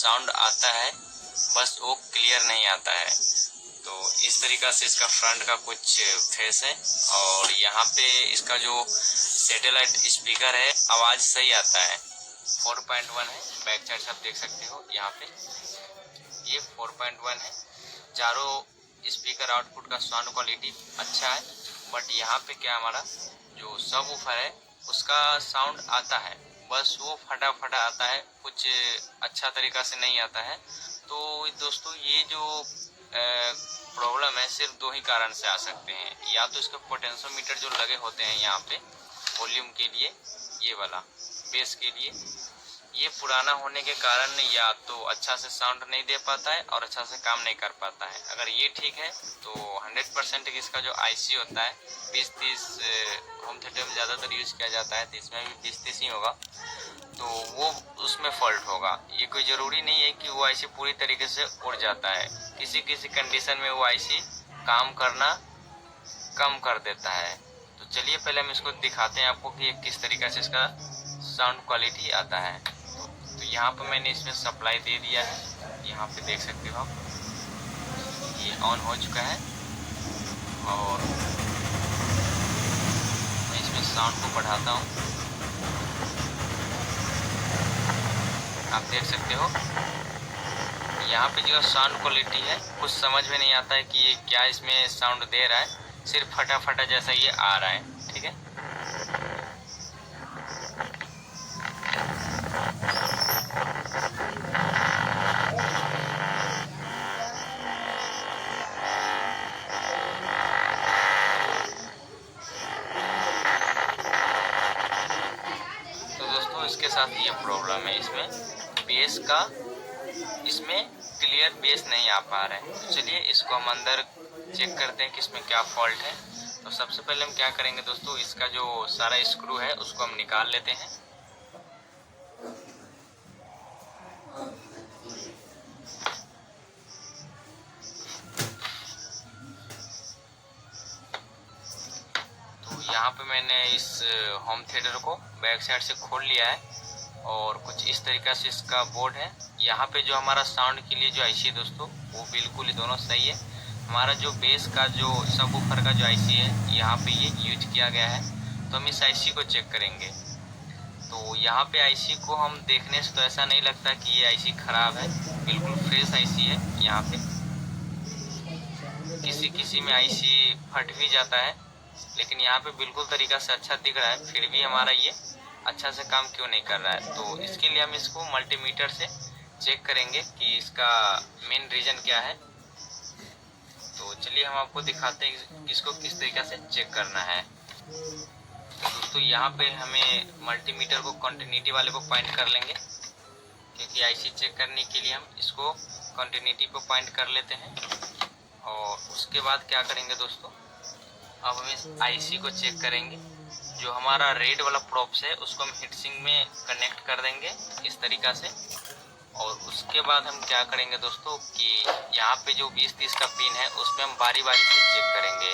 Sound आता है, बस वो क्लियर नहीं आता है। तो इस तरीक़ा से इसका फ्रंट का कुछ फेस है। और यहाँ पे इसका जो सैटेलाइट स्पीकर है, आवाज़ सही आता है। 4.1 है, बैक साइड से आप देख सकते हो। यहाँ पे ये 4.1 है। चारों स्पीकर आउटपुट का साउंड क्वालिटी अच्छा है। बट यहाँ पे क्या हमारा जो सब वूफर है उसका साउंड आता है, बस वो फटा फटा आता है, कुछ अच्छा तरीक़ा से नहीं आता है। तो दोस्तों ये जो प्रॉब्लम है सिर्फ दो ही कारण से आ सकते हैं। या तो इसके पोटेंशियोमीटर जो लगे होते हैं यहाँ पे वॉल्यूम के लिए, ये वाला बेस के लिए, ये पुराना होने के कारण या तो अच्छा से साउंड नहीं दे पाता है और अच्छा से काम नहीं कर पाता है। अगर ये ठीक है तो 100% इसका जो आईसी होता है 20-30 होम थिएटर में ज़्यादातर यूज किया जाता है, तो इसमें भी 20-30 ही होगा, तो वो उसमें फॉल्ट होगा। ये कोई ज़रूरी नहीं है कि वो आईसी पूरी तरीके से उड़ जाता है। किसी किसी कंडीशन में वो आईसी काम करना कम कर देता है। तो चलिए पहले हम इसको दिखाते हैं आपको कि किस तरीके से इसका साउंड क्वालिटी आता है। तो यहाँ पर मैंने इसमें सप्लाई दे दिया है, यहाँ पे देख सकते हो आप, ये ऑन हो चुका है। और मैं इसमें साउंड को बढ़ाता हूँ, आप देख सकते हो। यहाँ पे जो साउंड क्वालिटी है कुछ समझ में नहीं आता है कि ये क्या इसमें साउंड दे रहा है, सिर्फ फटा फटा जैसा ये आ रहा है। ठीक है, इसके साथ ये प्रॉब्लम है, इसमें बेस का इसमें क्लियर बेस नहीं आ पा रहा है। तो चलिए इसको हम अंदर चेक करते हैं कि इसमें क्या फॉल्ट है। तो सबसे पहले हम क्या करेंगे दोस्तों, इसका जो सारा स्क्रू है उसको हम निकाल लेते हैं। तो यहाँ पे मैंने इस होम थिएटर को बैक साइड से खोल लिया है और कुछ इस तरीक़ा से इसका बोर्ड है। यहाँ पे जो हमारा साउंड के लिए जो आईसी है दोस्तों वो बिल्कुल ही दोनों सही है। हमारा जो बेस का जो सबवूफर का जो आईसी है यहाँ पे ये यूज किया गया है। तो हम इस आईसी को चेक करेंगे। तो यहाँ पे आईसी को हम देखने से तो ऐसा नहीं लगता कि ये आईसी ख़राब है, बिल्कुल फ्रेश आईसी है। यहाँ पे किसी किसी में आईसी फट भी जाता है, लेकिन यहाँ पे बिल्कुल तरीक़ा से अच्छा दिख रहा है। फिर भी हमारा ये अच्छा से काम क्यों नहीं कर रहा है, तो इसके लिए हम इसको मल्टीमीटर से चेक करेंगे कि इसका मेन रीज़न क्या है। तो चलिए हम आपको दिखाते हैं इसको किस तरीक़े से चेक करना है। तो दोस्तों यहाँ पे हमें मल्टीमीटर को कंटिन्यूटी वाले को पॉइंट कर लेंगे, क्योंकि आईसी चेक करने के लिए हम इसको कंटिन्यूटी पे पॉइंट कर लेते हैं। और उसके बाद क्या करेंगे दोस्तों, अब हम इस आईसी को चेक करेंगे। जो हमारा रेड वाला प्रॉप्स है उसको हम हीट सिंक में कनेक्ट कर देंगे इस तरीक़ा से। और उसके बाद हम क्या करेंगे दोस्तों कि यहाँ पे जो 20-30 का पिन है उसमें हम बारी बारी से चेक करेंगे।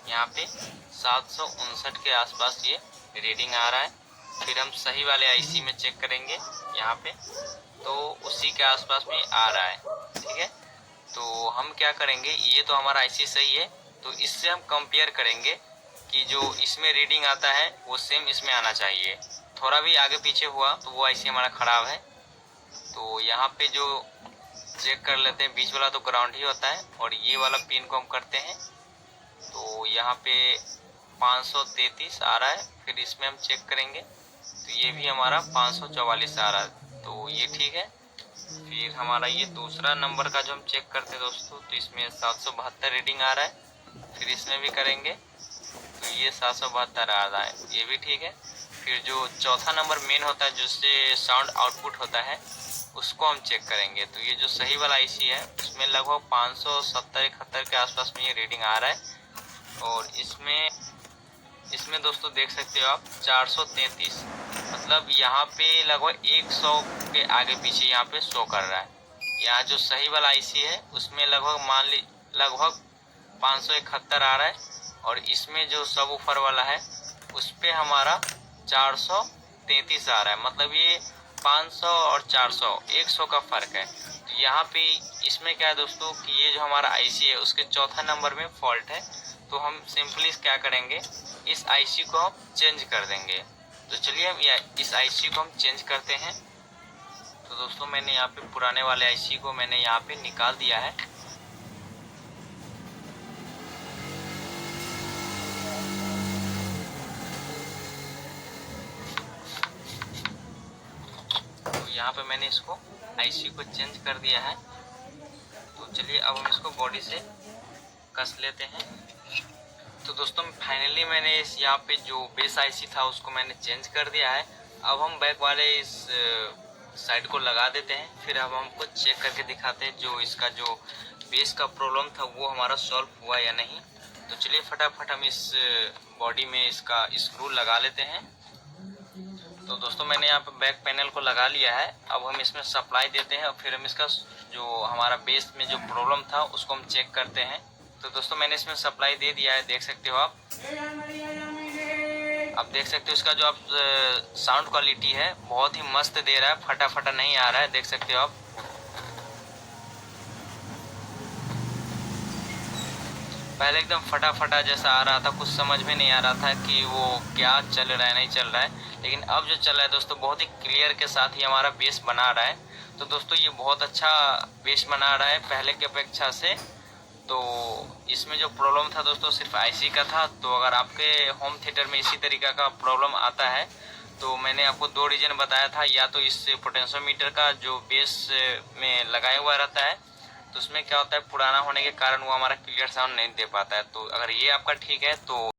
यहाँ पे 759 के आसपास ये रीडिंग आ रहा है। फिर हम सही वाले आईसी में चेक करेंगे यहाँ पे, तो उसी के आसपास में आ रहा है। ठीक है, तो हम क्या करेंगे, ये तो हमारा आईसी सही है, तो इससे हम कंपेयर करेंगे कि जो इसमें रीडिंग आता है वो सेम इसमें आना चाहिए। थोड़ा भी आगे पीछे हुआ तो वो आईसी हमारा ख़राब है। तो यहाँ पे जो चेक कर लेते हैं, बीच वाला तो ग्राउंड ही होता है और ये वाला पिन को हम करते हैं। तो यहाँ पे 533 आ रहा है। फिर इसमें हम चेक करेंगे तो ये भी हमारा 544 आ रहा है, तो ये ठीक है। फिर हमारा ये दूसरा नंबर का जो हम चेक करते हैं दोस्तों, तो इसमें 772 रीडिंग आ रहा है। फिर इसमें भी करेंगे तो ये 772 आ रहा है, ये भी ठीक है। फिर जो चौथा नंबर मेन होता है जिससे साउंड आउटपुट होता है उसको हम चेक करेंगे। तो ये जो सही वाला आईसी है उसमें लगभग 570-71 के आसपास में ये रीडिंग आ रहा है। और इसमें दोस्तों देख सकते हो आप 433, मतलब यहाँ पे लगभग 100 के आगे पीछे यहाँ पे शो कर रहा है। यहाँ जो सही वाला आईसी है उसमें लगभग 571 आ रहा है। और इसमें जो सबवूफर वाला है उस पे हमारा 400 33 आ रहा है, मतलब ये 500 और 400 100 का फ़र्क है। तो यहाँ पे इसमें क्या है दोस्तों कि ये जो हमारा आईसी है उसके चौथा नंबर में फॉल्ट है। तो हम सिंपली क्या करेंगे, इस आईसी को हम चेंज कर देंगे। तो चलिए हम इस आईसी को हम चेंज करते हैं। तो दोस्तों मैंने यहाँ पे पुराने वाले आईसी को मैंने यहाँ पे निकाल दिया है। तो यहाँ पे मैंने इसको आईसी को चेंज कर दिया है। तो चलिए अब हम इसको बॉडी से कस लेते हैं। तो दोस्तों फाइनली मैंने इस यहाँ पे जो बेस आईसी था उसको मैंने चेंज कर दिया है। अब हम बैक वाले इस साइड को लगा देते हैं, फिर अब हमको चेक करके दिखाते हैं जो इसका जो बेस का प्रॉब्लम था वो हमारा सॉल्व हुआ या नहीं। तो चलिए फटाफट हम इस बॉडी में इसका स्क्रू लगा लेते हैं। तो दोस्तों मैंने यहाँ पे बैक पैनल को लगा लिया है। अब हम इसमें सप्लाई देते हैं और फिर हम इसका जो हमारा बेस में जो प्रॉब्लम था उसको हम चेक करते हैं। तो दोस्तों मैंने इसमें सप्लाई दे दिया है, देख सकते हो आप। अब देख सकते हो इसका जो आप साउंड क्वालिटी है बहुत ही मस्त दे रहा है, फटा फटा नहीं आ रहा है, देख सकते हो आप। पहले एकदम फटा फटा जैसा आ रहा था, कुछ समझ में नहीं आ रहा था कि वो क्या चल रहा है नहीं चल रहा है। लेकिन अब जो चल रहा है दोस्तों बहुत ही क्लियर के साथ ही हमारा बेस बना रहा है। तो दोस्तों ये बहुत अच्छा बेस बना रहा है पहले की अपेक्षा से। तो इसमें जो प्रॉब्लम था दोस्तों सिर्फ आईसी का था। तो अगर आपके होम थिएटर में इसी तरीका का प्रॉब्लम आता है तो मैंने आपको 2 रीजन बताया था। या तो इस पोटेंशियोमीटर का जो बेस में लगाया हुआ रहता है तो उसमें क्या होता है पुराना होने के कारण वो हमारा क्लियर साउंड नहीं दे पाता है। तो अगर ये आपका ठीक है तो